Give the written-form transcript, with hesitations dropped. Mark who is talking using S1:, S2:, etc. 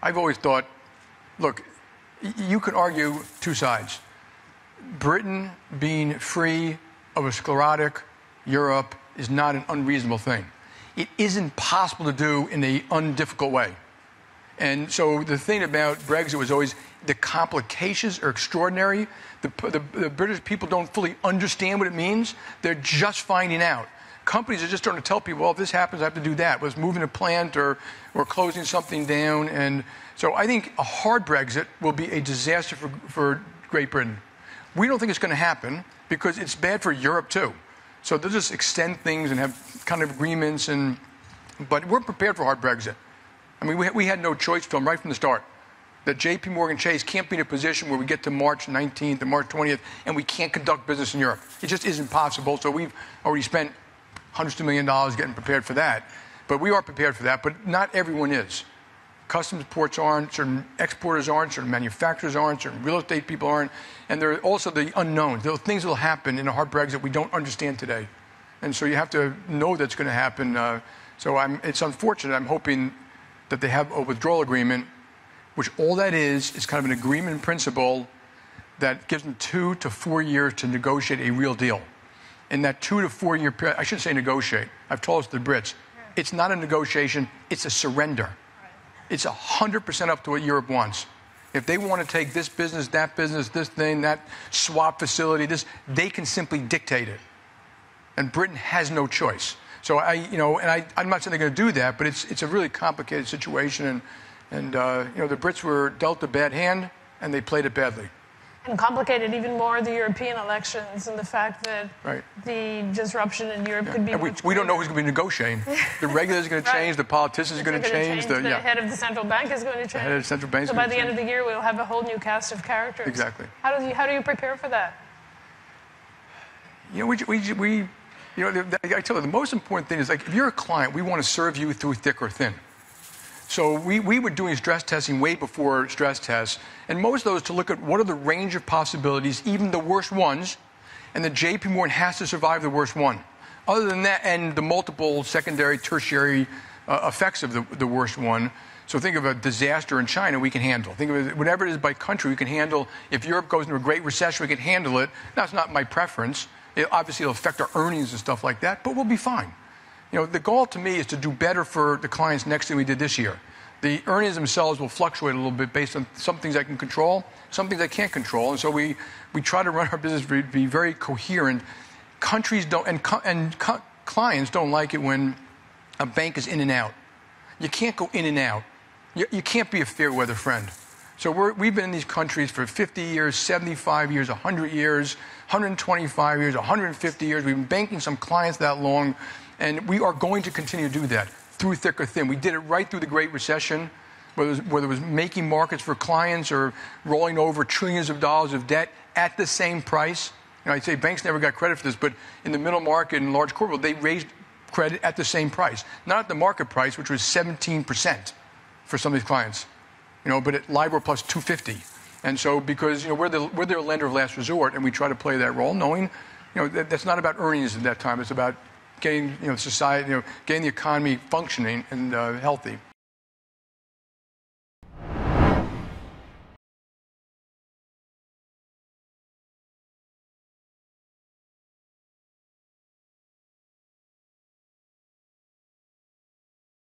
S1: I've always thought, look, you could argue two sides. Britain being free of a sclerotic Europe is not an unreasonable thing. It isn't possible to do in an undifficult way. And so the thing about Brexit was always the complications are extraordinary. The British people don't fully understand what it means. They're just finding out. Companies are just starting to tell people, well, if this happens, I have to do that. Whether it's moving a plant or closing something down. And so I think a hard Brexit will be a disaster for Great Britain. We don't think it's going to happen because it's bad for Europe, too. So they'll just extend things and have kind of agreements. But we're prepared for a hard Brexit. I mean, we had no choice, Phil, right from the start. That J.P. Morgan Chase can't be in a position where we get to March 19th and March 20th and we can't conduct business in Europe. It just isn't possible. So we've already spent hundreds of $1 millions getting prepared for that. But we are prepared for that, but not everyone is. Customs ports aren't, certain exporters aren't, certain manufacturers aren't, certain real estate people aren't. And there are also the unknowns. There are things that will happen in a hard Brexit we don't understand today. And so you have to know that's going to happen. It's unfortunate. I'm hoping that they have a withdrawal agreement, which all that is kind of an agreement in principle that gives them 2 to 4 years to negotiate a real deal. In that 2 to 4 year period, I shouldn't say negotiate. I've told us the Brits, it's not a negotiation, it's a surrender. It's 100% up to what Europe wants. If they want to take this business, this thing, that swap facility, they can simply dictate it. And Britain has no choice. So I'm not saying they're going to do that, but it's a really complicated situation. And the Brits were dealt a bad hand, and they played it badly.
S2: And complicated even more the European elections and the fact that the disruption in Europe could be.
S1: We don't know who's going to be negotiating. The regulators are going to change. The politicians are going to change.
S2: The head of the central bank is going to change. The
S1: head of the central bank.
S2: So by the end of the year, we'll have a whole new cast of characters.
S1: Exactly.
S2: How do you prepare for that?
S1: I tell you, the most important thing is, like, if you're a client, we want to serve you through thick or thin. So we were doing stress testing way before stress tests, and most of those to look at what are the range of possibilities, even the worst ones, and the J.P. Morgan has to survive the worst one. Other than that, and the multiple secondary, tertiary effects of the worst one. So think of a disaster in China we can handle. Think of it, whatever it is by country we can handle. If Europe goes into a great recession, we can handle it. That's not my preference. Obviously, it'll affect our earnings and stuff like that, but we'll be fine. The goal to me is to do better for the clients next than we did this year. The earnings themselves will fluctuate a little bit based on some things I can control, some things I can't control. And so we try to run our business be very coherent. Countries don't, and clients don't like it when a bank is in and out. You can't go in and out. You can't be a fair weather friend. So we've been in these countries for 50 years, 75 years, 100 years, 125 years, 150 years. We've been banking some clients that long. And we are going to continue to do that through thick or thin. We did it right through the Great Recession, whether it was making markets for clients or rolling over trillions of dollars of debt at the same price. I'd say banks never got credit for this, but in the middle market and large corporate, they raised credit at the same price. Not at the market price, which was 17% for some of these clients, but at LIBOR plus 250. And so because we're their lender of last resort, and we try to play that role, knowing that's not about earnings at that time. It's about getting society, getting the economy functioning and healthy.